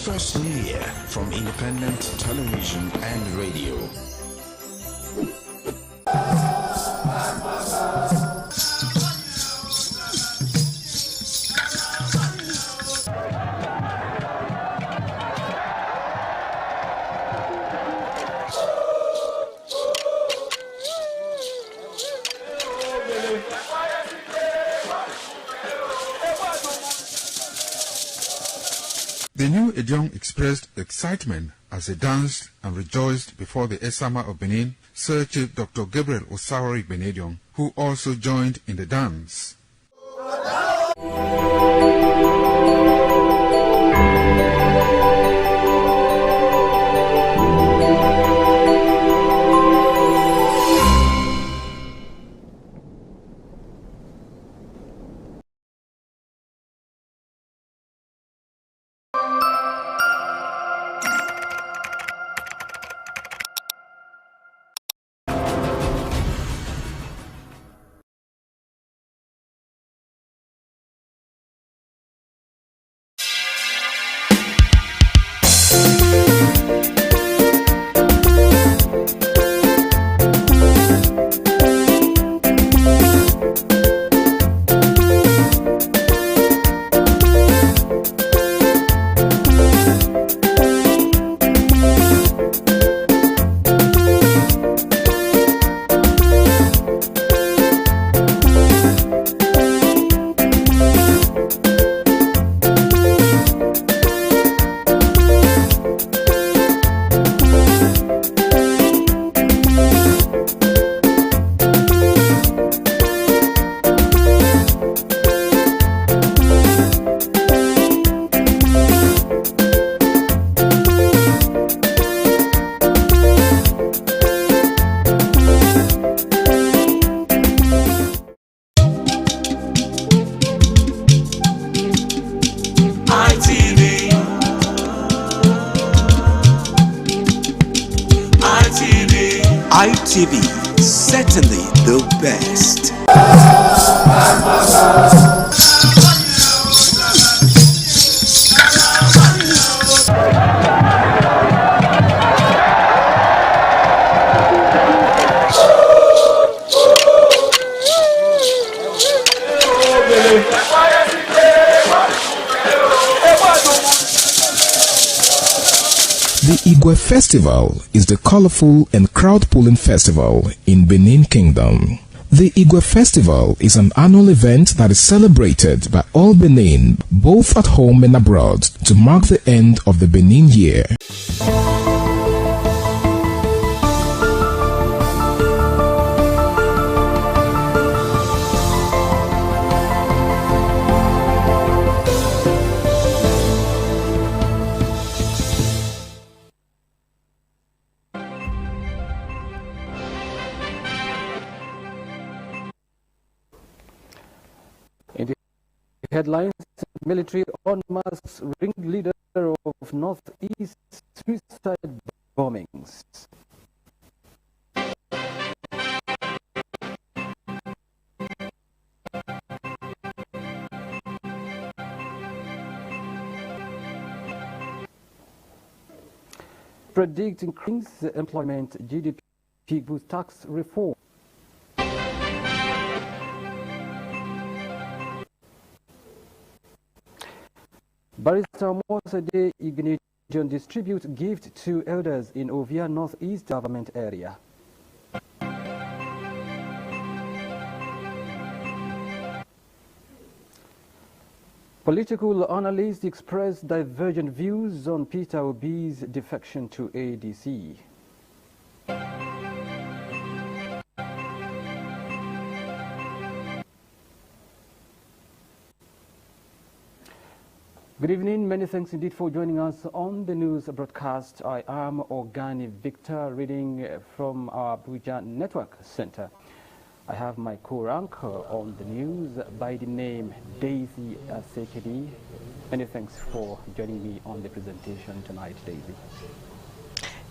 Especially here from independent television and radio. The new Idiom expressed excitement as they danced and rejoiced before the Esama of Benin, Sir Chief Dr. Gabriel Osawari Benedion, who also joined in the dance. ITV, certainly the best. The Igwe Festival is the colorful and crowd-pulling festival in Benin Kingdom. The Igwe Festival is an annual event that is celebrated by all Benin, both at home and abroad, to mark the end of the Benin year. Headlines: military en masse ringleader of Northeast suicide bombings. Predict increase employment, GDP boost tax reform. Barrister Mosade Ignatian distribute gift to elders in Ovia Northeast Government Area. Political analysts express divergent views on Peter Obi's defection to ADC. Good evening. Many thanks indeed for joining us on the news broadcast. I am Organi Victor, reading from our Abuja Network Center. I have my co-anchor on the news by the name Daisy Asekedi. Many thanks for joining me on the presentation tonight, Daisy.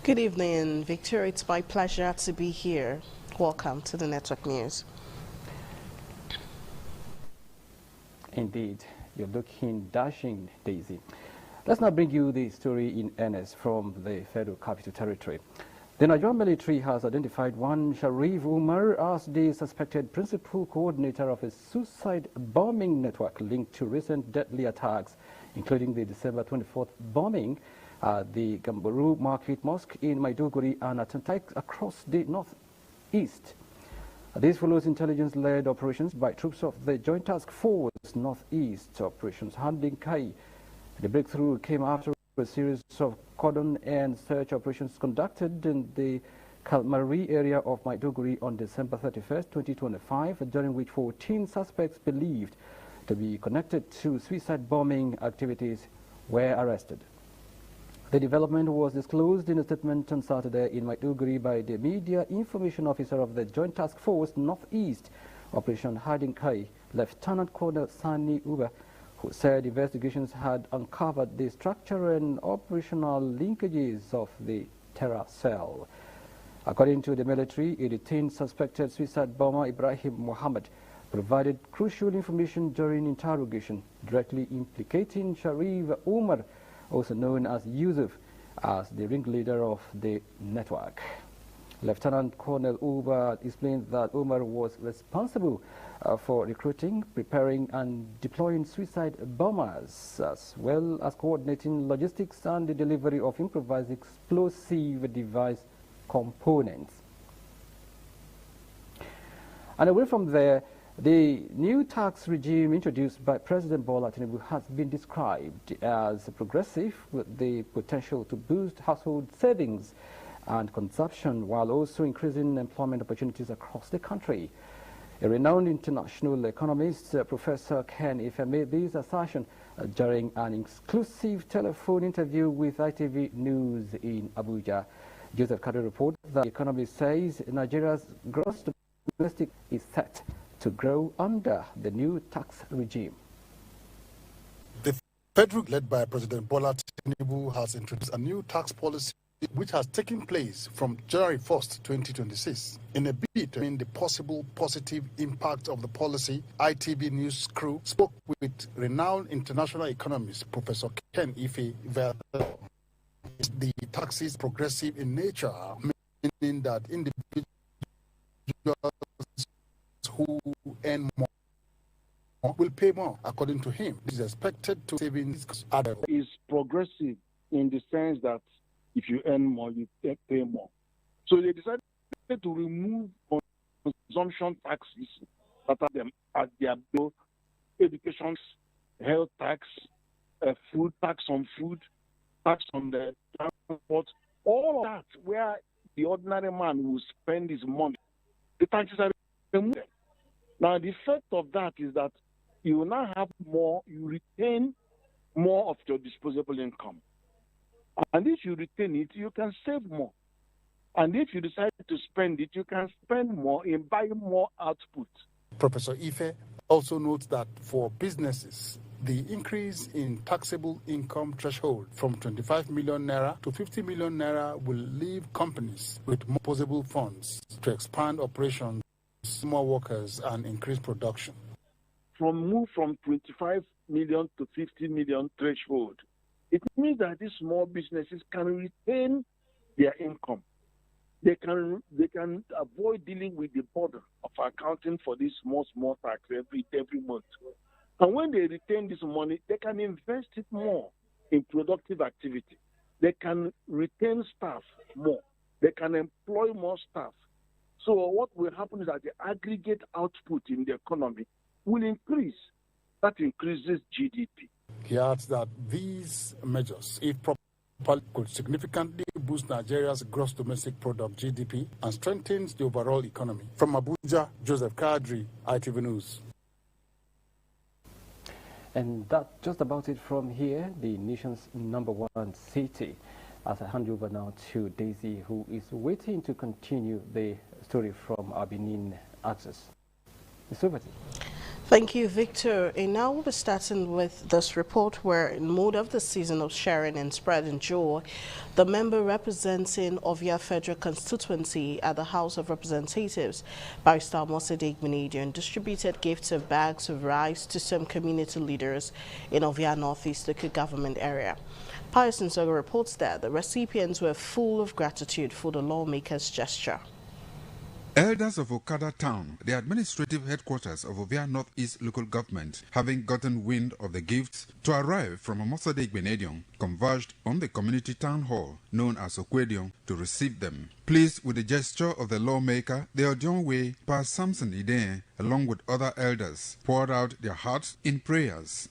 Good evening, Victor. It's my pleasure to be here. Welcome to the Network News. Indeed. You're looking dashing, Daisy. Let's now bring you the story in earnest from the Federal Capital Territory. The Nigerian military has identified one Sharif Umar as the suspected principal coordinator of a suicide bombing network linked to recent deadly attacks, including the December 24th bombing at the Gambaru Market Mosque in Maiduguri and attacks across the northeast. This follows intelligence-led operations by troops of the Joint Task Force Northeast Operations Handling Kai. The breakthrough came after a series of cordon and search operations conducted in the Kalmari area of Maiduguri on December 31st, 2025, during which 14 suspects believed to be connected to suicide bombing activities were arrested. The development was disclosed in a statement on Saturday in Maiduguri by the Media Information Officer of the Joint Task Force Northeast Operation Harding Kai, Lieutenant Colonel Sani Uba, who said investigations had uncovered the structure and operational linkages of the terror cell. According to the military, a detained suspected suicide bomber Ibrahim Mohammed provided crucial information during interrogation, directly implicating Sharif Umar, also known as Yusuf, as the ringleader of the network. Lieutenant Colonel Uba explained that Umar was responsible for recruiting, preparing and deploying suicide bombers, as well as coordinating logistics and the delivery of improvised explosive device components. And away from there, the new tax regime introduced by President Bola Tinubu has been described as progressive, with the potential to boost household savings and consumption while also increasing employment opportunities across the country. A renowned international economist, Professor Ken Ife, made this assertion during an exclusive telephone interview with ITV News in Abuja. Joseph Kadu reports that the economist says Nigeria's gross domestic is set to grow under the new tax regime. The federal, led by President Bola Tinubu, has introduced a new tax policy which has taken place from January 1st, 2026. In a bid to mean the possible positive impact of the policy, ITV News crew spoke with renowned international economist Professor Ken Ife. The tax is progressive in nature, meaning that individuals who earn more will pay more. According to him, this is expected to savings is progressive in the sense that if you earn more, you pay more. So they decided to remove consumption taxes that are them at their bill, education, health tax, food tax on food, tax on the transport, all of that where the ordinary man will spend his money. The taxes are removed. Now the effect of that is that you will now have more, you retain more of your disposable income. And if you retain it, you can save more. And if you decide to spend it, you can spend more in buying more output. Professor Ife also notes that for businesses, the increase in taxable income threshold from 25 million naira to 50 million naira will leave companies with more disposable funds to expand operations, more workers, and increase production. Move from 25 million to 50 million threshold, it means that these small businesses can retain their income. They can avoid dealing with the burden of accounting for this small tax every month. And when they retain this money, they can invest it more in productive activity. They can retain staff more. They can employ more staff. So what will happen is that the aggregate output in the economy will increase. That increases GDP. He adds that these measures, if properly, could significantly boost Nigeria's gross domestic product (GDP) and strengthens the overall economy. From Abuja, Joseph Kadri, ITV News. And that's just about it from here, the nation's #1 city. As I hand over now to Daisy, who is waiting to continue the story from our Benin Access. It's over to you. Thank you, Victor. And now we'll be starting with this report where, in mood of the season of sharing and spreading joy, the member representing Ovia Federal Constituency at the House of Representatives, Barrister Omosade Igbinedion, distributed gifts of bags of rice to some community leaders in Ovia Northeast local government area. Pius Nsogo reports that the recipients were full of gratitude for the lawmakers' gesture. Elders of Okada Town, the administrative headquarters of Ovia Northeast local government, having gotten wind of the gifts to arrive from Omosade Igbinedion, converged on the community town hall, known as Okwedion, to receive them. Pleased with the gesture of the lawmaker, the Odionwe, Pa Samson Idene, along with other elders, poured out their hearts in prayers.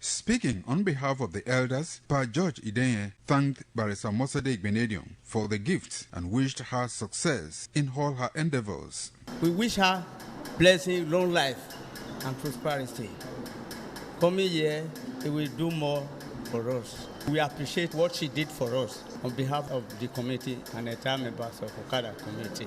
Speaking on behalf of the elders, Pa George Idene thanked Barrister Omosade Igbinedion for the gifts and wished her success in all her endeavors. We wish her blessing, long life, and prosperity. Coming year, he will do more for us. We appreciate what she did for us on behalf of the committee and the entire members of Okada community.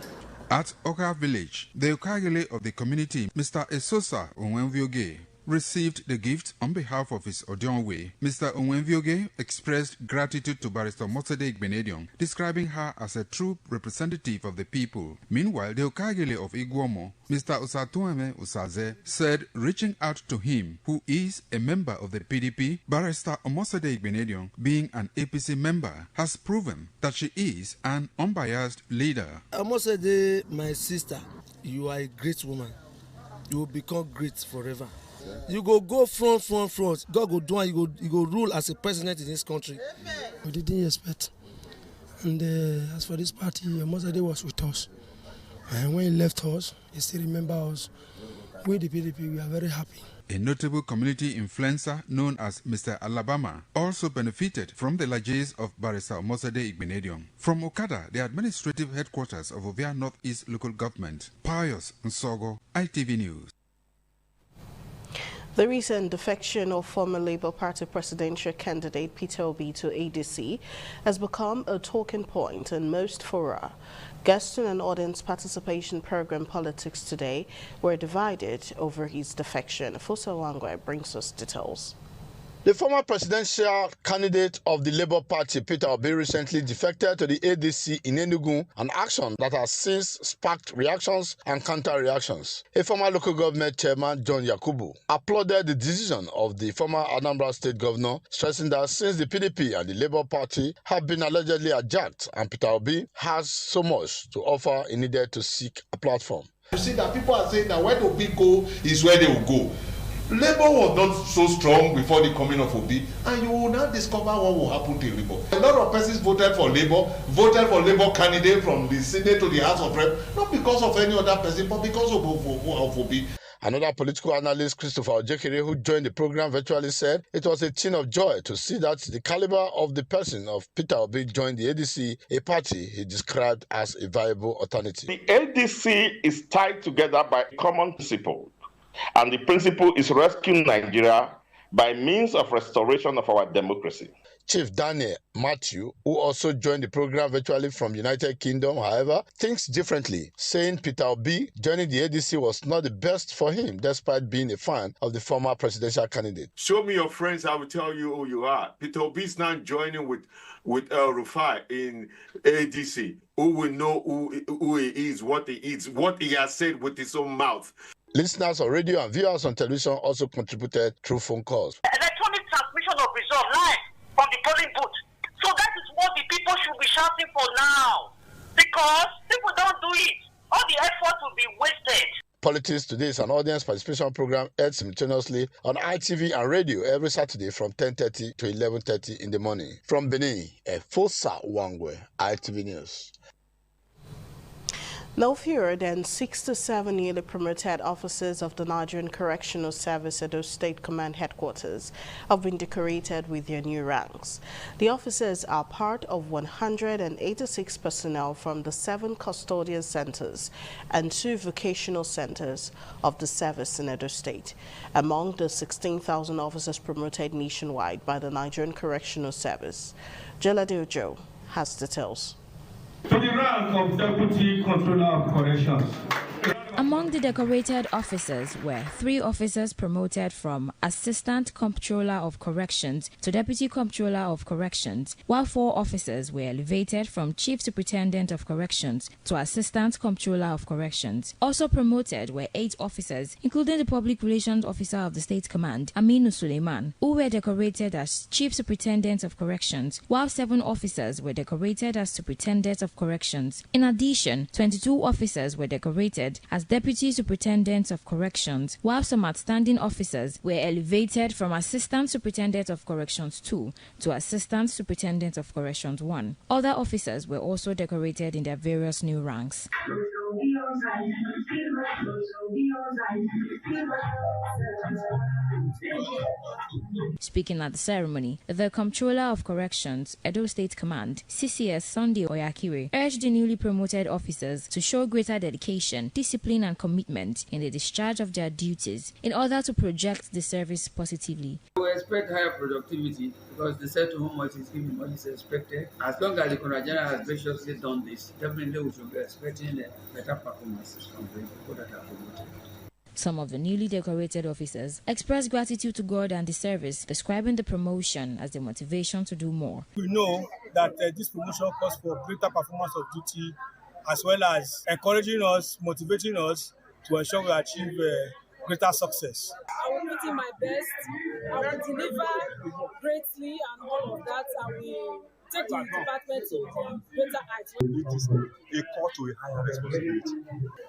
At Oka village, the Okagele of the community, Mr. Esosa Onwenvioge, received the gift on behalf of his Odionwe. Mr. Onwenvioge expressed gratitude to Barrister Omosade Igbinedion, describing her as a true representative of the people. Meanwhile, the Okagele of Iguomo, Mr. Osatueme Usaze, said reaching out to him, who is a member of the PDP, Barrister Omosade Igbinedion, being an APC member, has proven that she is an unbiased leader. Omosade, my sister, you are a great woman. You will become great forever. You go front. God go do and you go rule as a president in this country. We didn't expect. And as for this party, Omosade was with us. And when he left us, he still remember us. We, the PDP, we are very happy. A notable community influencer known as Mr. Alabama also benefited from the largesse of Barrister Omosade Igbinedion. From Okada, the administrative headquarters of Ovia Northeast local government, Pius Nsogo, ITV News. The recent defection of former Labour Party presidential candidate Peter Obi to ADC has become a talking point in most fora. Guest and audience participation program Politics Today were divided over his defection. Fosa Wangwe brings us details. The former presidential candidate of the Labour Party, Peter Obi, recently defected to the ADC in Enugu, an action that has since sparked reactions and counter-reactions. A former local government chairman, John Yakubu, applauded the decision of the former Anambra State governor, stressing that since the PDP and the Labour Party have been allegedly adjunct and Peter Obi has so much to offer, he needed to seek a platform. You see that people are saying that where Obi go is where they will go. Labour was not so strong before the coming of Obi, and you will now discover what will happen to Labour. A lot of persons voted for Labour candidate from the Senate to the House of Rep, not because of any other person, but because of Obi. Another political analyst, Christopher Ojekere, who joined the program virtually, said it was a thing of joy to see that the caliber of the person of Peter Obi joined the ADC, a party he described as a viable alternative. The ADC is tied together by a common principle, and the principle is rescuing Nigeria by means of restoration of our democracy. Chief Daniel Matthew, who also joined the program virtually from United Kingdom, however, thinks differently, saying Peter Obi joining the ADC was not the best for him, despite being a fan of the former presidential candidate. Show me your friends, I will tell you who you are. Peter Obi is now joining with El Rufai in ADC. Who will know who he is, what he has said with his own mouth. Listeners on radio and viewers on television also contributed through phone calls. Electronic transmission of results live from the polling booth. So that is what the people should be shouting for now. Because people don't do it, all the effort will be wasted. Politics Today is an audience participation program aired simultaneously on ITV and radio every Saturday from 10:30 to 11:30 in the morning. From Benin, Fosa Wangwe, ITV News. No fewer than 67 newly promoted officers of the Nigerian Correctional Service Edo State Command Headquarters have been decorated with their new ranks. The officers are part of 186 personnel from the 7 custodial centers and 2 vocational centers of the service in Edo State. Among the 16,000 officers promoted nationwide by the Nigerian Correctional Service, Jalade Ojo has details. To the rank of Deputy Controller of Corrections. Among the decorated officers were 3 officers promoted from Assistant Comptroller of Corrections to Deputy Comptroller of Corrections, while 4 officers were elevated from Chief Superintendent of Corrections to Assistant Comptroller of Corrections. Also promoted were 8 officers, including the Public Relations Officer of the State Command, Aminu Suleiman, who were decorated as Chief Superintendent of Corrections, while 7 officers were decorated as Superintendents of Corrections. In addition, 22 officers were decorated as Deputy Superintendents of Corrections, while some outstanding officers were elevated from Assistant Superintendent of Corrections 2 to Assistant Superintendent of Corrections 1. Other officers were also decorated in their various new ranks. Speaking at the ceremony, the Comptroller of Corrections, Edo State Command, CCS Sunday Oyakire, urged the newly promoted officers to show greater dedication, discipline and commitment in the discharge of their duties in order to project the service positively. We expect higher productivity because they said to whom much is given, much is expected. As long as the Controller General has graciously done this, definitely we should be expecting better performances from the people that are promoted. Some of the newly decorated officers expressed gratitude to God and the service, describing the promotion as the motivation to do more. We know that this promotion calls for greater performance of duty, as well as encouraging us, motivating us to ensure we achieve greater success. I will put in my best, I will deliver greatly, and all of that, I will take the department to the greater heights. It is a call to a higher responsibility,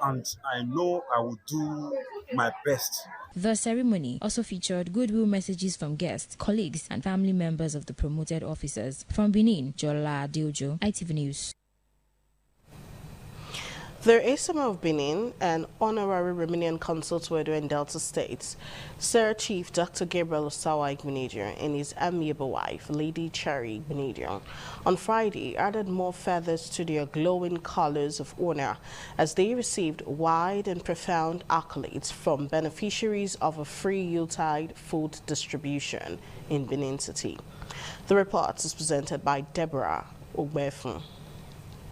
and I know I will do my best. The ceremony also featured goodwill messages from guests, colleagues, and family members of the promoted officers. From Benin, Jola Diojo, ITV News. The Esama of Benin and honorary Romanian consul to Edo and Delta States, Sir Chief Dr. Gabriel Osawa Igbenedion and his amiable wife, Lady Cherry Igbenedion, on Friday added more feathers to their glowing colors of honor as they received wide and profound accolades from beneficiaries of a free Yuletide food distribution in Benin City. The report is presented by Deborah Ogbefun.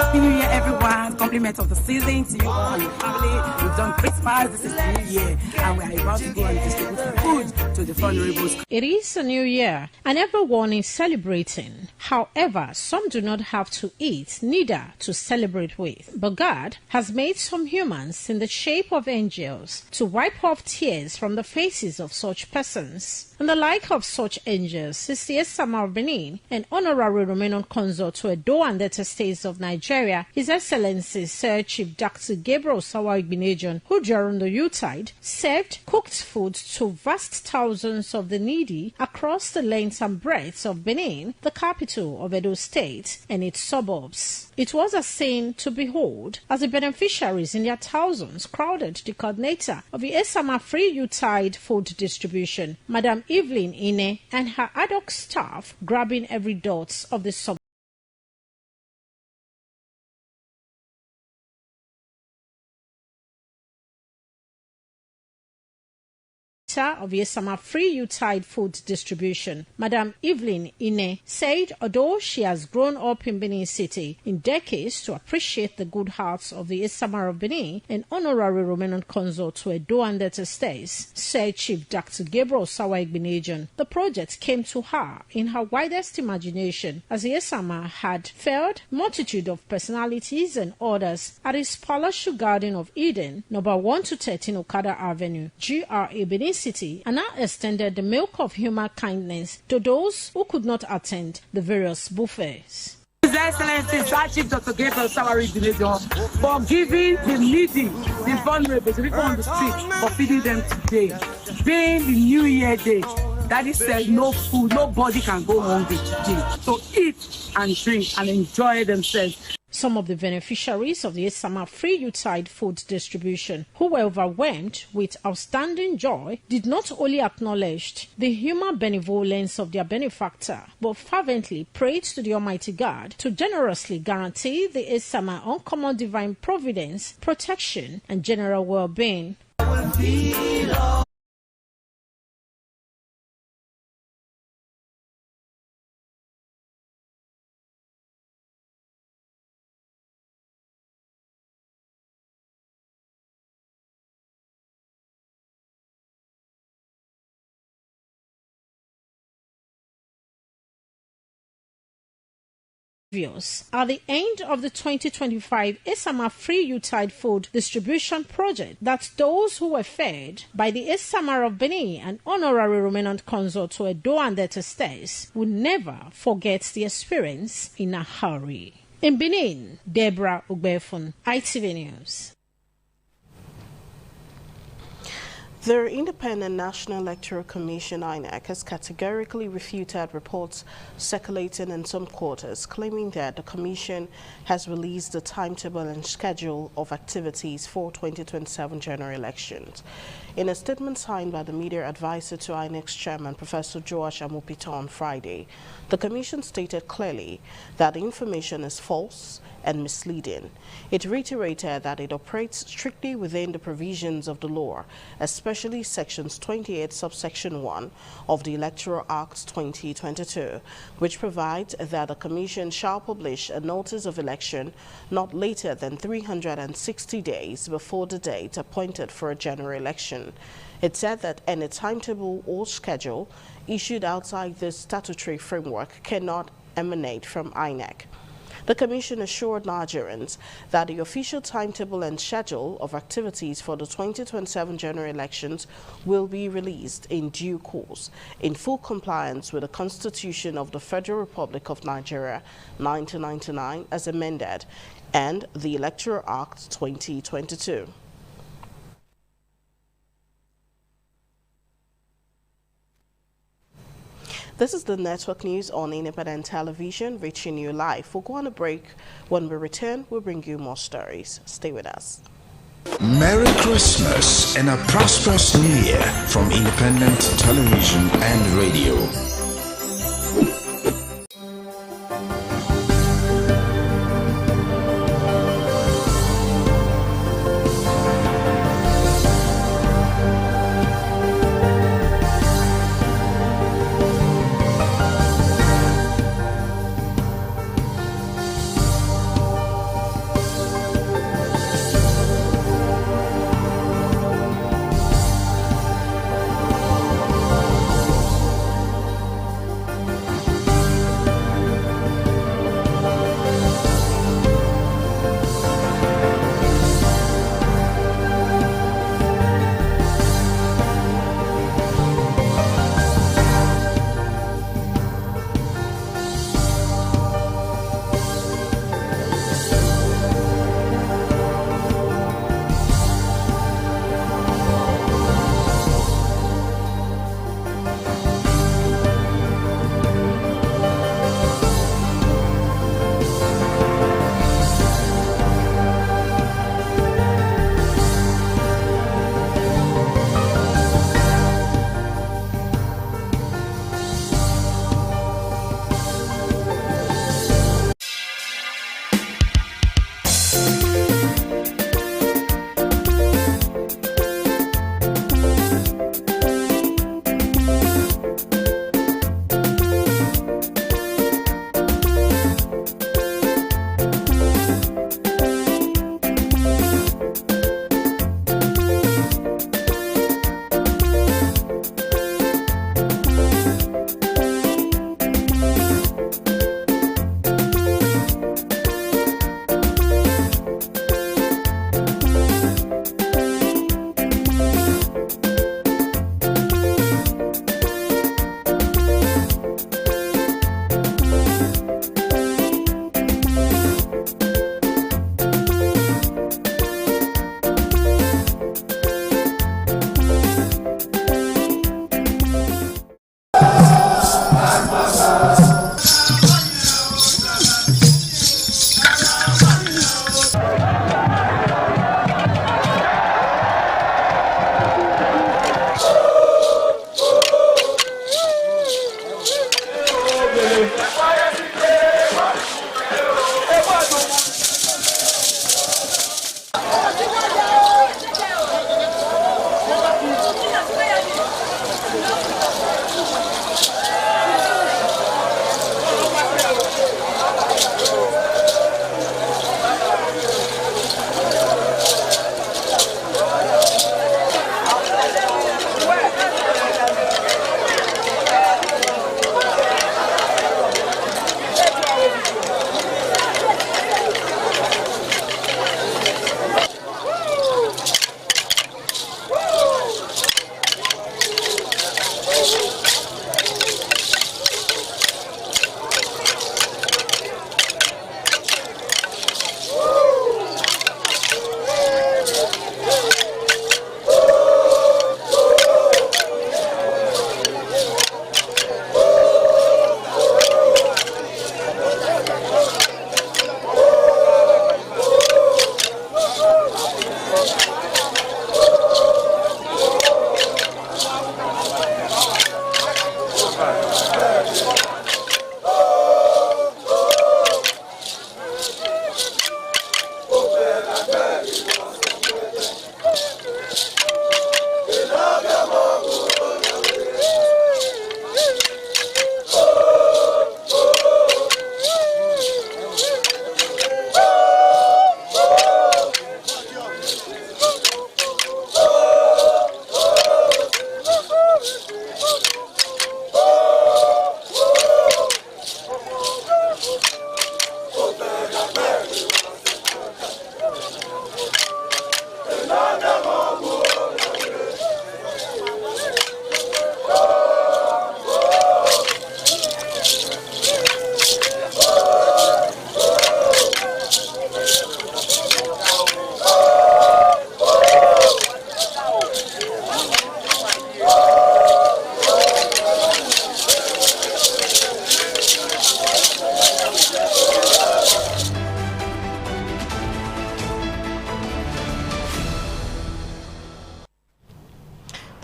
Happy New Year, everyone. Compliments of the season to you all and your family. We've done Christmas, this is the New Year, and we are about to go and distribute food to the vulnerable. It is a new year, and everyone is celebrating. However, some do not have to eat, neither to celebrate with. But God has made some humans in the shape of angels to wipe off tears from the faces of such persons. And the like of such angels is the Esama of Benin, an honorary Romanian consul to Edo and Delta States of Nigeria, His Excellency Sir Chief Dr. Gabriel Osawa Igbenedion, who during the Yuletide served cooked food to vast thousands of the needy across the length and breadth of Benin, the capital of Edo State, and its suburbs. It was a scene to behold as the beneficiaries in their thousands crowded the coordinator of the Esama Free Yuletide Food Distribution, Madam Evelyn Ine, and her ad hoc staff grabbing every dot of the suburb. Of Esama Free Yuletide Food Distribution, Madam Evelyn Ine, said although she has grown up in Benin City in decades to appreciate the good hearts of the Esama of Benin, an honorary Romanian consul to Edo and Delta States, said Chief Dr. Gabriel Osawa Igbenedion, the project came to her in her widest imagination as the Esama had felled multitude of personalities and orders at his Palace Garden of Eden, number 1 to 13 Okada Avenue, GRA Benin City, and now extended the milk of human kindness to those who could not attend the various buffets. His Excellency Sir Chief Dr. Gabriel Osawa Igbenedion for giving the needy, the vulnerable, the people on the street, for feeding them today. Being the New Year day, Daddy said no food, nobody can go hungry today. So eat and drink and enjoy themselves. Some of the beneficiaries of the Esama Free Youth Food Distribution, who were overwhelmed with outstanding joy, did not only acknowledge the human benevolence of their benefactor, but fervently prayed to the Almighty God to generously guarantee the Esama uncommon divine providence, protection, and general well-being. At the end of the 2025 Esama Free Youth Food Distribution Project, that those who were fed by the Esama of Benin and honorary Romanant consort to Edo and their estates would never forget the experience in a hurry. In Benin, Deborah Ugbefun, ITV News. The Independent National Electoral Commission (INEC) has categorically refuted reports circulating in some quarters claiming that the Commission has released the timetable and schedule of activities for 2027 general elections. In a statement signed by the media advisor to INEC's chairman, Professor Joash Amopito, on Friday, the Commission stated clearly that the information is false and misleading. It reiterated that it operates strictly within the provisions of the law, especially Sections 28 subsection 1 of the Electoral Act 2022, which provides that the Commission shall publish a notice of election not later than 360 days before the date appointed for a general election. It said that any timetable or schedule issued outside this statutory framework cannot emanate from INEC. The Commission assured Nigerians that the official timetable and schedule of activities for the 2027 general elections will be released in due course, in full compliance with the Constitution of the Federal Republic of Nigeria 1999 as amended and the Electoral Act 2022. This is the network news on Independent Television, reaching you live. We'll go on a break. When we return, we'll bring you more stories. Stay with us. Merry Christmas and a prosperous New Year from Independent Television and Radio.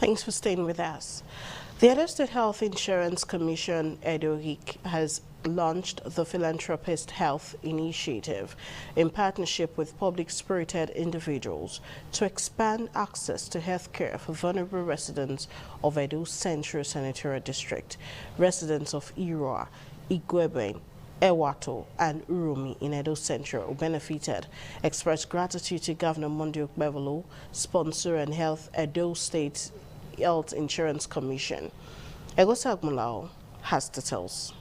Thanks for staying with us. The Edo State Health Insurance Commission, EDOHIC, has launched the Philanthropist Health Initiative in partnership with public-spirited individuals to expand access to health care for vulnerable residents of Edo Central Senatorial District. Residents of Irua, Igwebe, Ewato and Urumi in Edo Central who benefited expressed gratitude to Governor Monday Okpebholo, sponsor and Edo State Health Insurance Commission. Egosa Agmulao has details.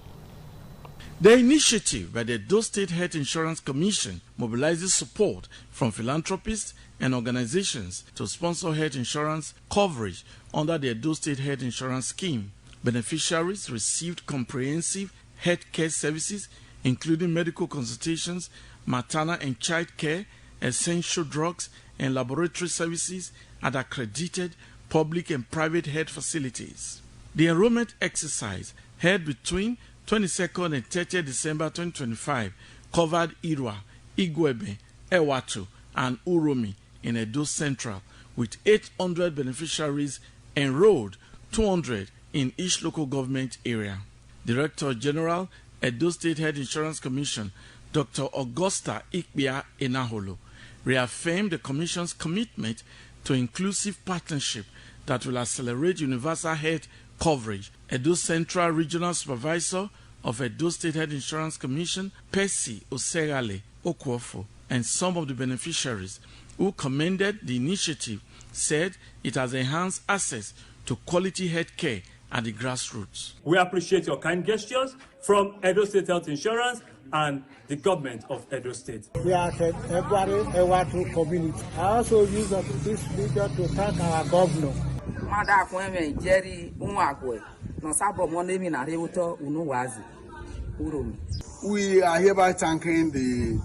The initiative by the Edo State Health Insurance Commission mobilizes support from philanthropists and organizations to sponsor health insurance coverage under the Edo State Health Insurance Scheme. Beneficiaries received comprehensive health care services, including medical consultations, maternal and child care, essential drugs, and laboratory services at accredited public and private health facilities. The enrollment exercise held between 22nd and 30th December 2025 covered Irua, Igwebe, Ewato, and Urumi in Edo Central, with 800 beneficiaries enrolled, 200 in each local government area. Director General, Edo State Health Insurance Commission, Dr. Augusta Ikbia Enaholo, reaffirmed the Commission's commitment to inclusive partnership that will accelerate universal health coverage. Edo Central Regional Supervisor of Edo State Health Insurance Commission, Percy Osegale Okwofo, and some of the beneficiaries who commended the initiative said it has enhanced access to quality health care at the grassroots. We appreciate your kind gestures from Edo State Health Insurance and the government of Edo State. We are the Ewato community. I also use this video to thank our governor. We are hereby thanking the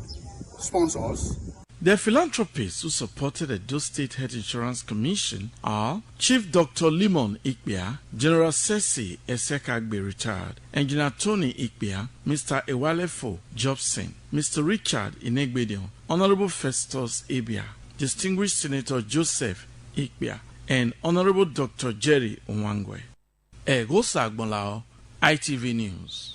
sponsors. The philanthropists who supported the Edo State Health Insurance Commission are Chief Dr. Limon Ikbia, General Sesi Esekagbe retired, Engineer Tony Ikbia, Mr. Ewalefo Jobson, Mr. Richard Inegbedion, Honorable Festus Ibia, Distinguished Senator Joseph Ikbia, and Honorable Dr. Jerry Onwangwe. Egosa Agbolao, ITV News.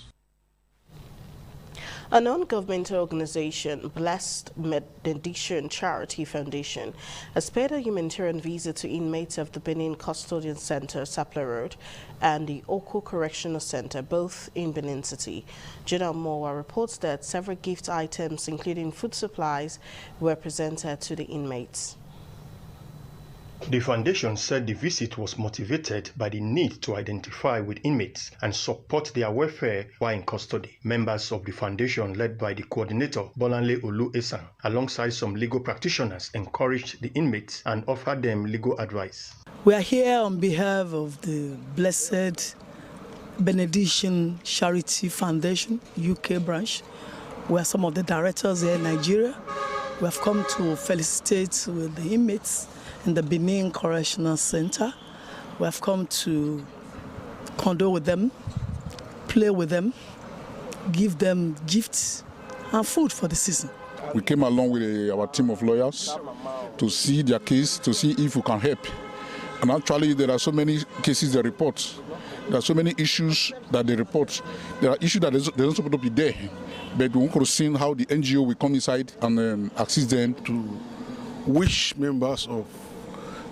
A non-governmental organization, Blessed Meditation Charity Foundation, has paid a humanitarian visa to inmates of the Benin Custodian Center, Sapler Road, and the Oko Correctional Center, both in Benin City. General Mowa reports that several gift items, including food supplies, were presented to the inmates. The foundation said the visit was motivated by the need to identify with inmates and support their welfare while in custody. Members of the foundation, led by the coordinator, Bolanle Olu Esan, alongside some legal practitioners, encouraged the inmates and offered them legal advice. We are here on behalf of the Blessed Benediction Charity Foundation, UK branch. We are some of the directors here in Nigeria. We have come to felicitate with the inmates in the Benin Correctional Center. We have come to condole with them, play with them, give them gifts and food for the season. We came along with our team of lawyers to see their case, to see if we can help. And actually there are so many cases they report There are so many issues that they report. There are issues that they're not supposed to be there. But we want to see how the NGO will come inside and assist them to wish members of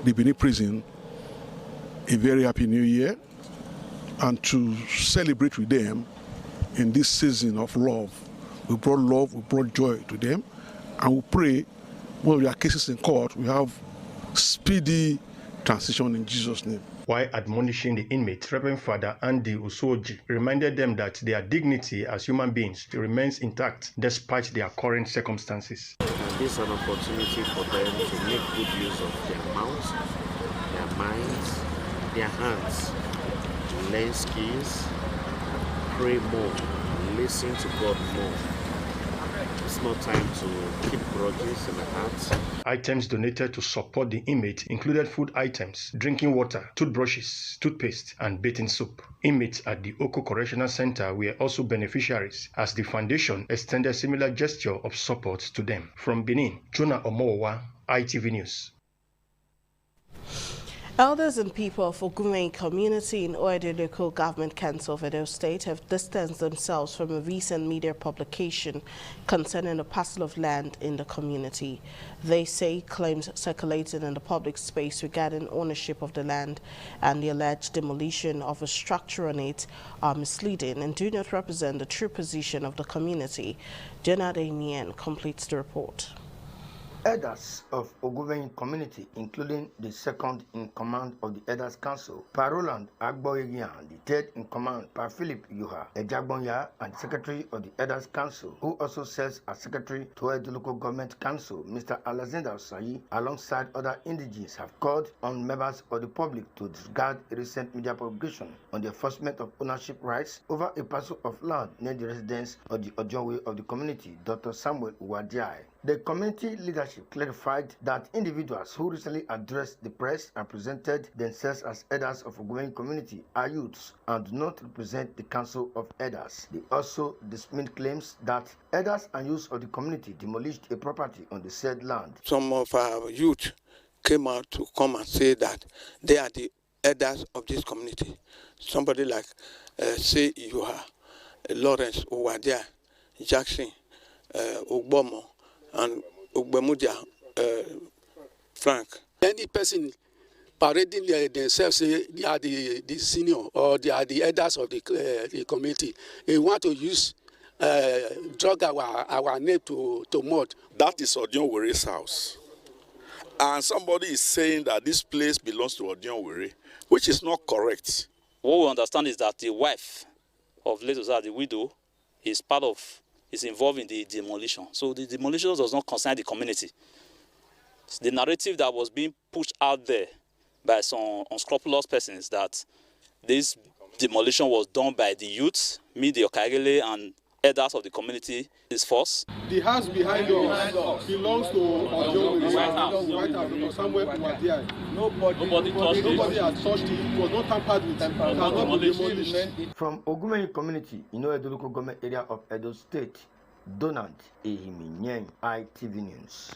the Benin prison a very happy new year and to celebrate with them in this season of love. We brought joy to them, and we pray when there are cases in court, we have speedy transition in Jesus' name. While admonishing the inmates, Reverend Father Andy Usoji reminded them that their dignity as human beings remains intact despite their current circumstances. This is an opportunity for them to make good use of their mouths, their minds, their hands, to learn skills, pray more, listen to God more. It's not time to keep grudges in the heart. Items donated to support the inmates included food items, drinking water, toothbrushes, toothpaste, and bathing soap. Inmates at the Oko Correctional Center were also beneficiaries as the foundation extended similar gesture of support to them. From Benin, Jonah Omowa, ITV News. Elders and people of Ogume community in Oedo Local Government Council of Edo State have distanced themselves from a recent media publication concerning a parcel of land in the community. They say claims circulating in the public space regarding ownership of the land and the alleged demolition of a structure on it are misleading and do not represent the true position of the community. Jenna Damien completes the report. Elders of Ogume community, including the second in command of the Elders Council, Pa Roland Agboyegian, the third in command, Pa Philip Yuha Ejagbonya, and the secretary of the Elders Council, who also serves as secretary to the local government council, Mr. Alexander Osayi, alongside other indigenes, have called on members of the public to disregard a recent media publication on the enforcement of ownership rights over a parcel of land near the residence of the Ojonwe of the community, Dr. Samuel Uwadiai. The community leadership clarified that individuals who recently addressed the press and presented themselves as elders of Ogume community are youths and do not represent the Council of Elders. They also dismissed claims that elders and youths of the community demolished a property on the said land. Some of our youth came out to come and say that they are the elders of this community. Somebody like, say you are Lawrence Uwadia, Jackson, Ogbomo, and Ogbemudia Frank. Any person parading themselves say they are the senior or they are the elders of the community. They want to use drug our name to mud. That is Odion Were's house. And somebody is saying that this place belongs to Odion Were, which is not correct. What we understand is that the wife of late Osa, the widow, is involved in the demolition. So the demolition does not concern the community. The narrative that was being pushed out there by some unscrupulous persons that this demolition was done by the youths, the Okagele and elders of the community is false. The house behind us belongs to Ojo, White House, somewhere Uwadiai. Nobody has touched it. It was not tampered with. It cannot be demolished. From Ogume community in Oedo local government area of Edo State, Donald Ehiminyeng, ITV News.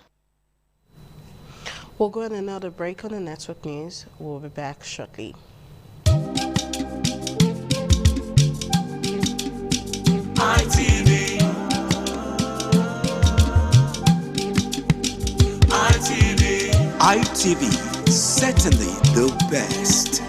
We'll go on another break on the network news. We'll be back shortly. ITV. ITV, certainly the best.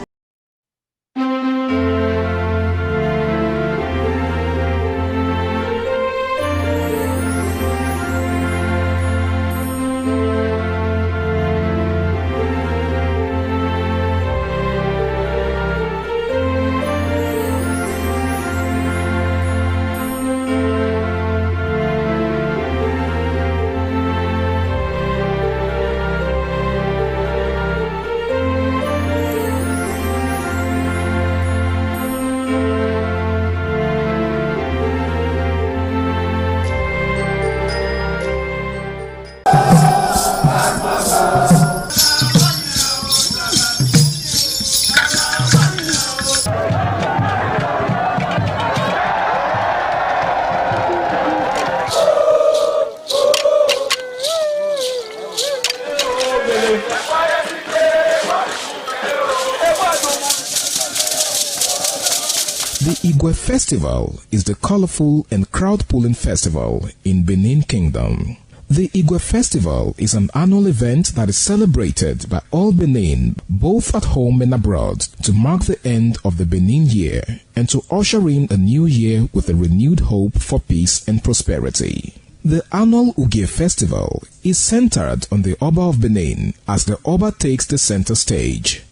Igwe Festival is the colorful and crowd-pulling festival in Benin Kingdom. The Igwe Festival is an annual event that is celebrated by all Benin, both at home and abroad, to mark the end of the Benin year and to usher in a new year with a renewed hope for peace and prosperity. The annual Ugie Festival is centered on the Oba of Benin as the Oba takes the center stage.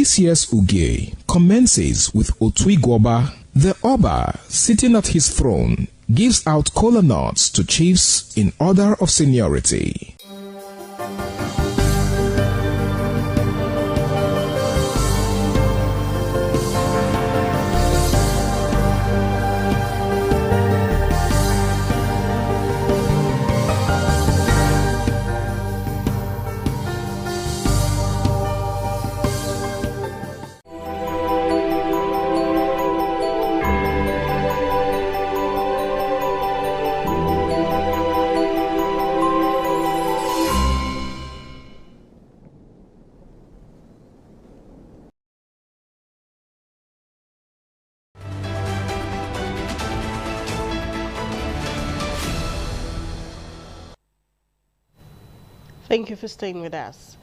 This year's Ugie commences with Otuigwoba. The Oba, sitting at his throne, gives out kola nuts to chiefs in order of seniority. Thank you for staying with us.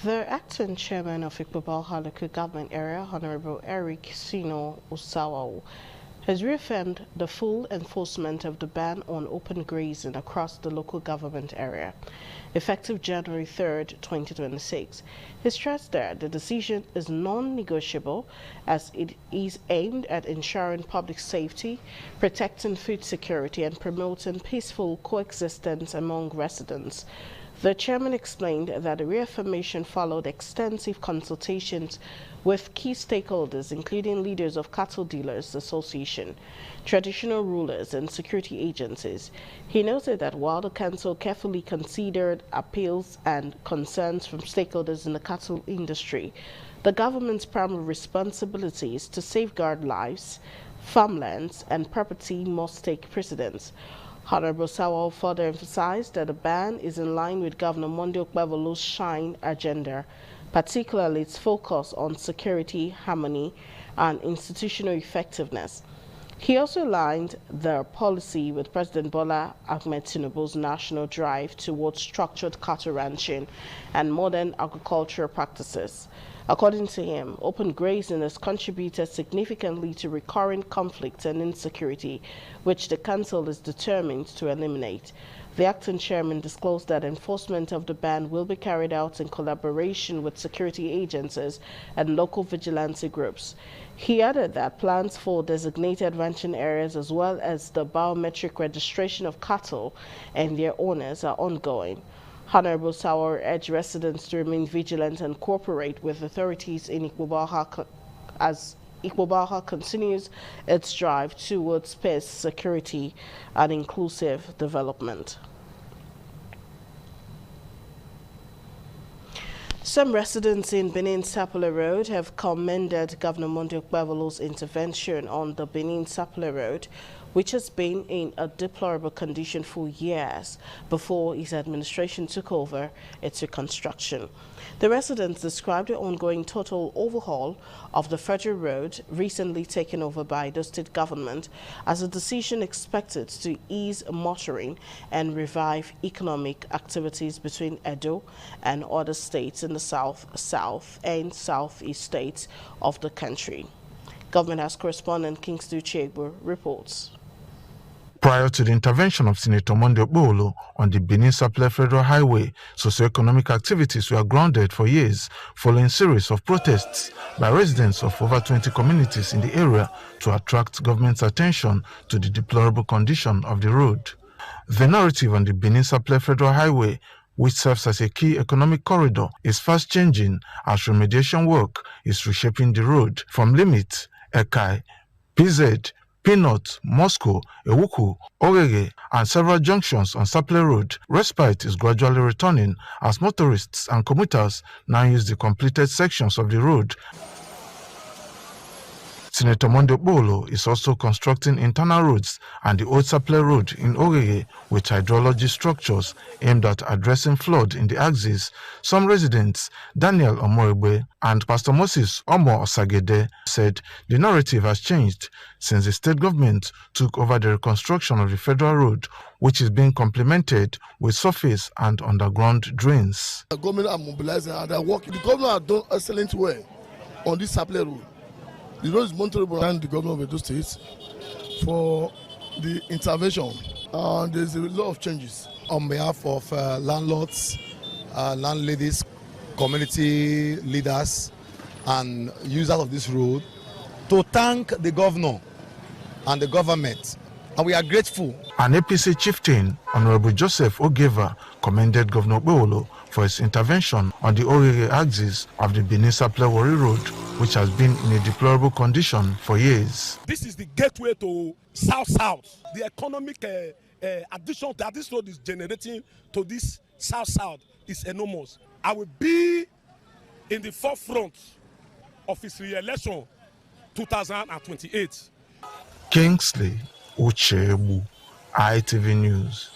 The acting chairman of Ikpebal local government area, Honorable Eric Sino Osawa, has reaffirmed the full enforcement of the ban on open grazing across the local government area, effective January 3rd, 2026. He stressed that the decision is non-negotiable as it is aimed at ensuring public safety, protecting food security, and promoting peaceful coexistence among residents. The chairman explained that the reaffirmation followed extensive consultations with key stakeholders, including leaders of Cattle Dealers Association, traditional rulers, and security agencies. He noted that while the council carefully considered appeals and concerns from stakeholders in the cattle industry, the government's primary responsibility is to safeguard lives, farmlands, and property must take precedence. Honorable Sawal further emphasized that the ban is in line with Governor Monday Okpebholo's SHINE agenda, particularly its focus on security, harmony, and institutional effectiveness. He also aligned their policy with President Bola Ahmed Tinubu's national drive towards structured cattle ranching and modern agricultural practices. According to him, open grazing has contributed significantly to recurring conflicts and insecurity, which the council is determined to eliminate. The acting chairman disclosed that enforcement of the ban will be carried out in collaboration with security agencies and local vigilante groups. He added that plans for designated ranching areas as well as the biometric registration of cattle and their owners are ongoing. Honorable Sauer urged residents to remain vigilant and cooperate with authorities in Ikwobaha as Ikwobaha continues its drive towards peace, security, and inclusive development. Some residents in Benin-Sapele Road have commended Governor Monday Okpebholo's intervention on the Benin-Sapele Road, which has been in a deplorable condition for years before his administration took over its reconstruction. The residents described the ongoing total overhaul of the federal road recently taken over by the state government as a decision expected to ease motoring and revive economic activities between Edo and other states in the south and southeast states of the country. Government House correspondent Kingsley Chegbu reports. Prior to the intervention of Senator Monday Okpebholo on the Benin-Sapele Federal Highway, socio-economic activities were grounded for years following a series of protests by residents of over 20 communities in the area to attract government's attention to the deplorable condition of the road. The narrative on the Benin-Sapele Federal Highway, which serves as a key economic corridor, is fast changing as remediation work is reshaping the road from Limit, Ekai, PZ, Peanut, Moscow, Ewuku, Orege, and several junctions on Sapele Road. Respite is gradually returning as motorists and commuters now use the completed sections of the road. Senator Monday Okpebholo is also constructing internal roads and the Old Sapele Road in Orege with hydrology structures aimed at addressing flood in the axis. Some residents, Daniel Omoegbe and Pastor Moses Omo Osagede, said the narrative has changed since the state government took over the reconstruction of the federal road, which is being complemented with surface and underground drains. The government are mobilizing and they are working. The government have done excellent work on this Sapele Road. The road is monitorable and the government of Edo State for the intervention. There's a lot of changes. On behalf of landlords, landladies, community leaders, and users of this road, to thank the governor and the government, and we are grateful. An APC chieftain, Honorable Joseph Ogeva, commended Governor Okpebholo for his intervention on the Orege axis of the Benin-Sapele Warri Road, which has been in a deplorable condition for years. This is the gateway to South-South. The economic addition that this road is generating to this South-South is enormous. I will be in the forefront of his re-election 2028. Kingsley Uchebu, ITV News.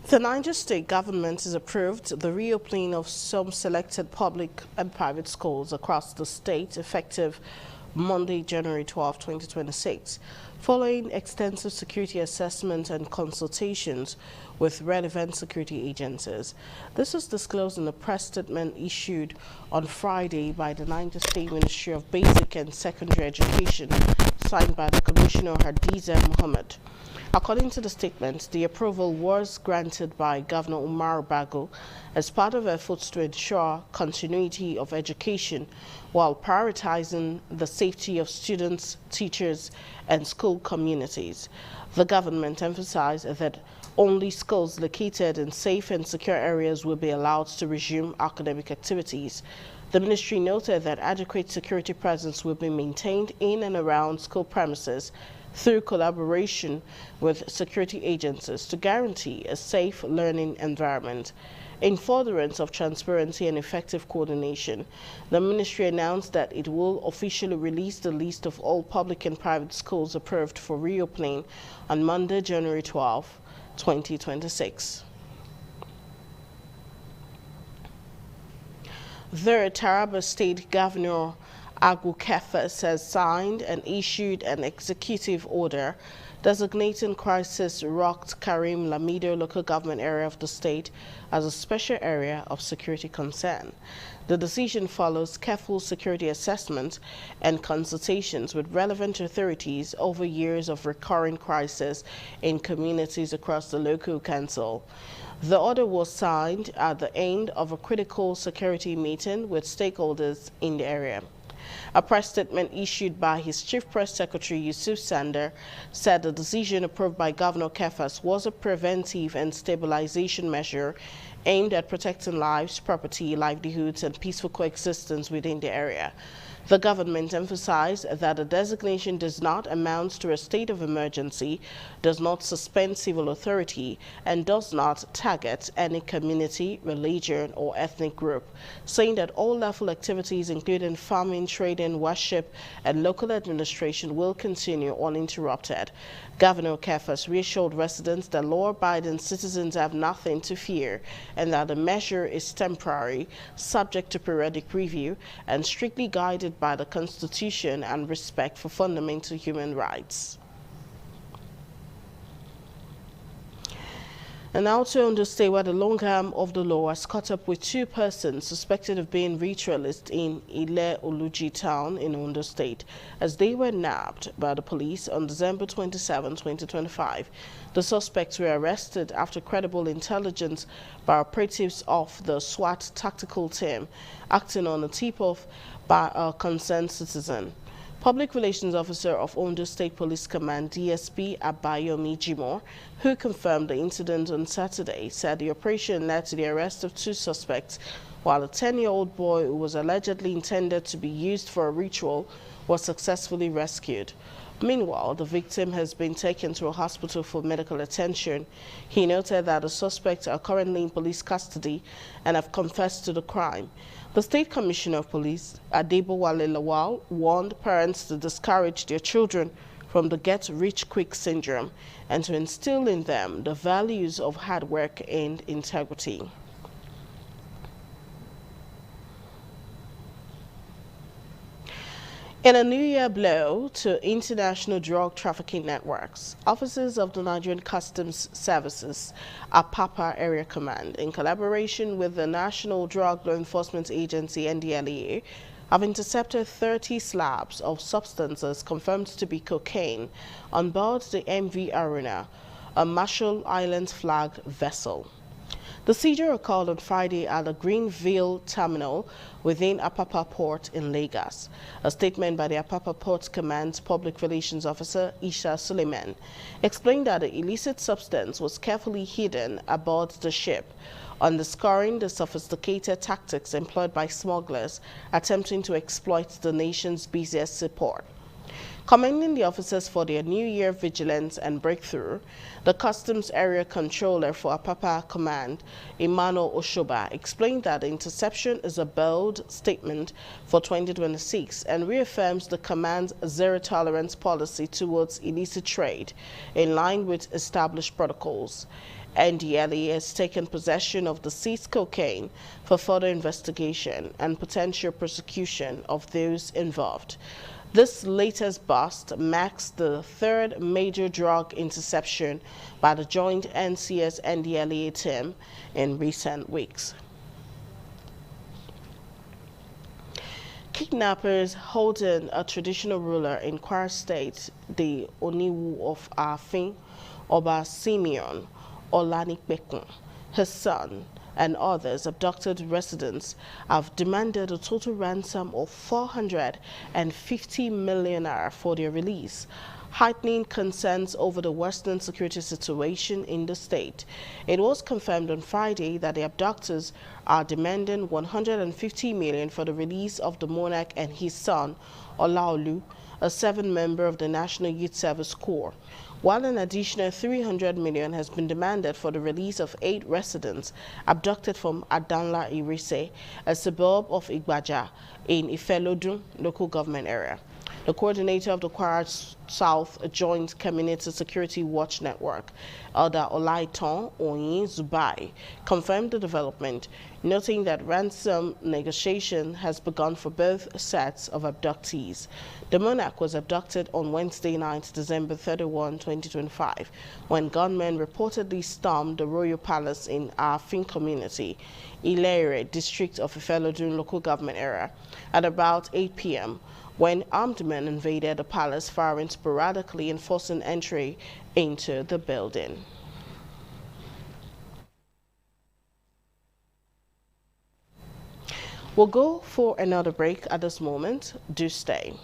The Niger State government has approved the reopening of some selected public and private schools across the state effective Monday, January 12, 2026, following extensive security assessment and consultations with relevant security agencies. This was disclosed in a press statement issued on Friday by the Niger State Ministry of Basic and Secondary Education, signed by the Commissioner Hadiza Mohammed. According to the statement, the approval was granted by Governor Umar Bago as part of efforts to ensure continuity of education while prioritizing the safety of students, teachers, and school communities. The government emphasized that only schools located in safe and secure areas will be allowed to resume academic activities. The ministry noted that adequate security presence will be maintained in and around school premises through collaboration with security agencies to guarantee a safe learning environment. In furtherance of transparency and effective coordination, the ministry announced that it will officially release the list of all public and private schools approved for reopening on Monday, January 12, 2026. The Taraba State Governor Agu Kefas has signed and issued an executive order designating crisis rocked Karim Lamido local government area of the state as a special area of security concern. The decision follows careful security assessment and consultations with relevant authorities over years of recurring crisis in communities across the local council. The order was signed at the end of a critical security meeting with stakeholders in the area. A press statement issued by his Chief Press Secretary Yusuf Sander said the decision approved by Governor Kefas was a preventive and stabilization measure aimed at protecting lives, property, livelihoods, and peaceful coexistence within the area. The government emphasized that the designation does not amount to a state of emergency, does not suspend civil authority, and does not target any community, religion, or ethnic group, saying that all lawful activities, including farming, trading, worship, and local administration, will continue uninterrupted. Governor Kefas reassured residents that law-abiding citizens have nothing to fear and that the measure is temporary, subject to periodic review, and strictly guided by the Constitution and respect for fundamental human rights. And now to Ondo State, where the long arm of the law has caught up with two persons suspected of being ritualists in Ile Oluji town in Ondo State, as they were nabbed by the police on December 27, 2025. The suspects were arrested after credible intelligence by operatives of the SWAT tactical team, acting on a tip-off by a concerned citizen. Public Relations Officer of Ondo State Police Command, DSP Abayomi Jimo, who confirmed the incident on Saturday, said the operation led to the arrest of two suspects, while a 10-year-old boy who was allegedly intended to be used for a ritual was successfully rescued. Meanwhile, the victim has been taken to a hospital for medical attention. He noted that the suspects are currently in police custody and have confessed to the crime. The State Commissioner of Police, Adebowale Lawal, warned parents to discourage their children from the get-rich-quick syndrome and to instill in them the values of hard work and integrity. In a New Year blow to international drug trafficking networks, officers of the Nigerian Customs Services, Apapa Area Command, in collaboration with the National Drug Law Enforcement Agency, NDLEA, have intercepted 30 slabs of substances confirmed to be cocaine on board the MV Aruna, a Marshall Islands flag vessel. The seizure occurred on Friday at the Greenville Terminal within Apapa Port in Lagos. A statement by the Apapa Port Command's Public Relations Officer, Isha Suleiman, explained that the illicit substance was carefully hidden aboard the ship, underscoring the sophisticated tactics employed by smugglers attempting to exploit the nation's busiest seaport. Commending the officers for their New Year vigilance and breakthrough, the Customs Area Controller for Apapa Command, Emmanuel Oshoba, explained that the interception is a bold statement for 2026 and reaffirms the Command's zero-tolerance policy towards illicit trade, in line with established protocols. NDLEA has taken possession of the seized cocaine for further investigation and potential prosecution of those involved. This latest bust marks the third major drug interception by the joint NCS-NDLEA team in recent weeks. Kidnappers holding a traditional ruler in Kwara State, the Oniwu of Afin, Oba Simeon Olanikbekun, his son, and others abducted residents have demanded a total ransom of 450 million naira for their release, heightening concerns over the worsening security situation in the state. It was confirmed on Friday that the abductors are demanding 150 million for the release of the monarch and his son, Olaolu, a 7-member of the National Youth Service Corps, while an additional 300 million has been demanded for the release of 8 residents abducted from Adanla Irise, a suburb of Igbaja in Ifelodun local government area. The coordinator of the Kwara South Joint Community Security Watch Network, Elder Olaiton Oyin Zubai, confirmed the development, noting that ransom negotiation has begun for both sets of abductees. The monarch was abducted on Wednesday night, December 31, 2025, when gunmen reportedly stormed the royal palace in Afin community, Ilere, district of Ifelodun local government area, at about 8 p.m. when armed men invaded the palace, firing sporadically and forcing entry into the building. We'll go for another break at this moment. Do stay.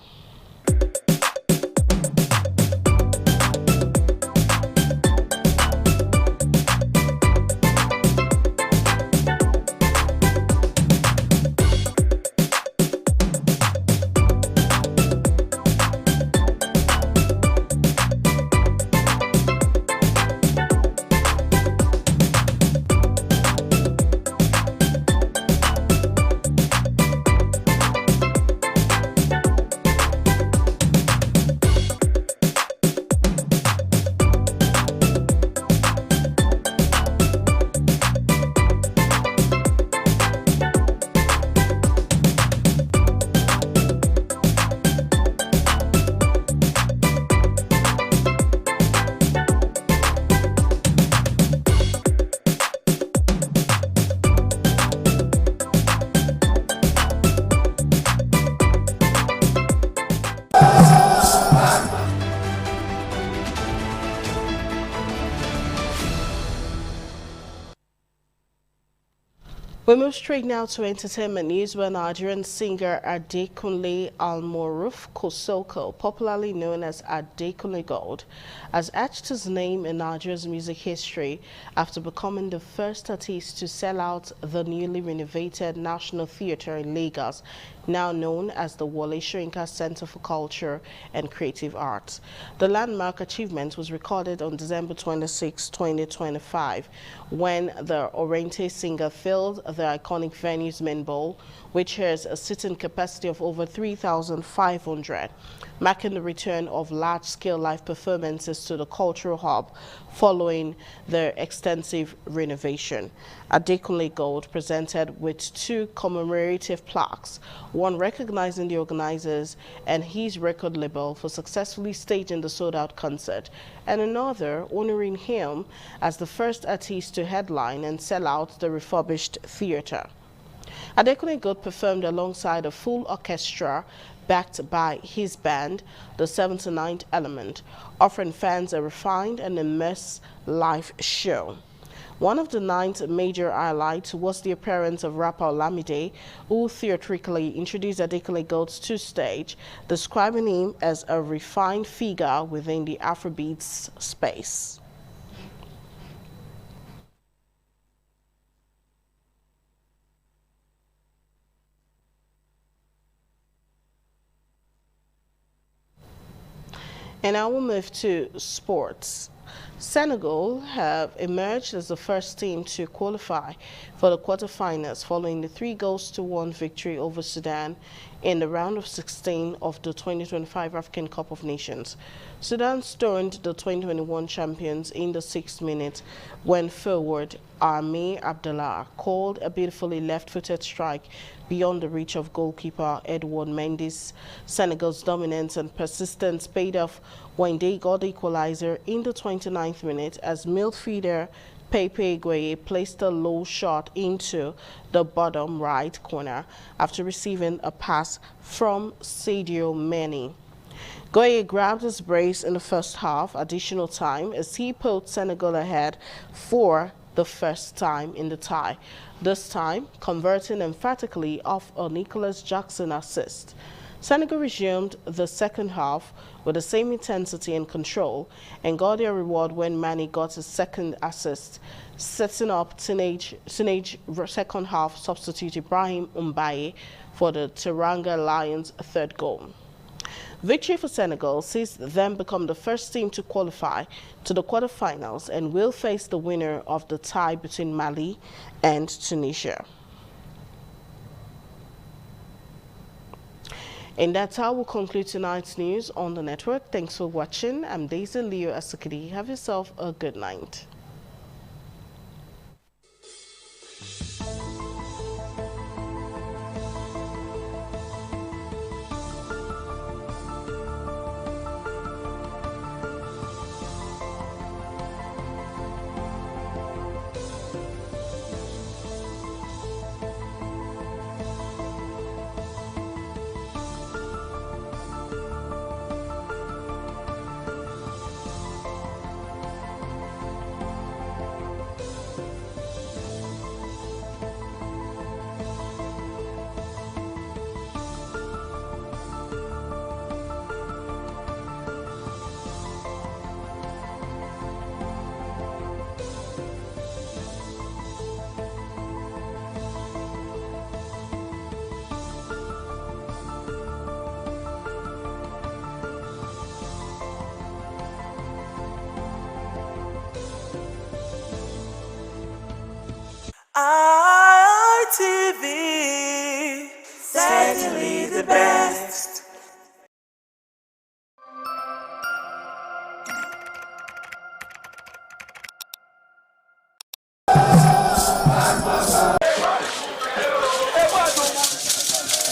We move straight now to entertainment news, where Nigerian singer Adekunle Almoruf Kosoko, popularly known as Adekunle Gold, has etched his name in Nigeria's music history after becoming the first artist to sell out the newly renovated National Theatre in Lagos, now known as the Wole Soyinka Center for Culture and Creative Arts. The landmark achievement was recorded on December 26, 2025, when the Oriente singer filled the iconic venue's main bowl, which has a sitting capacity of over 3,500, marking the return of large-scale live performances to the cultural hub following their extensive renovation. Adekunle Gold presented with two commemorative plaques, one recognizing the organizers and his record label for successfully staging the sold-out concert, and another honoring him as the first artist to headline and sell out the refurbished theater. Adekunle Gold performed alongside a full orchestra backed by his band, the 79th Element, offering fans a refined and immersive live show. One of the night's major highlights was the appearance of rapper Olamide, who theatrically introduced Adekunle Gold to stage, describing him as a refined figure within the Afrobeats space. And now we'll move to sports. Senegal have emerged as the first team to qualify for the quarterfinals following the 3-1 victory over Sudan in the round of 16 of the 2025 African Cup of Nations. Sudan stoned the 2021 champions in the 6th minute when forward Amir Abdallah called a beautifully left-footed strike beyond the reach of goalkeeper Edouard Mendy's. Senegal's dominance and persistence paid off when they got the equalizer in the 29th minute as midfielder Pepe Gueye placed a low shot into the bottom right corner after receiving a pass from Sadio Mane. Gueye grabbed his brace in the first half additional time as he put Senegal ahead for the first time in the tie, this time converting emphatically off a Nicholas Jackson assist. Senegal resumed the second half with the same intensity and control and got their reward when Mane got his second assist, setting up teenage second half substitute Ibrahim Mbaye for the Teranga Lions' third goal. Victory for Senegal sees them become the first team to qualify to the quarterfinals and will face the winner of the tie between Mali and Tunisia. And that's how we'll conclude tonight's news on the network. Thanks for watching. I'm Daisy Leo Asukidi. Have yourself a good night.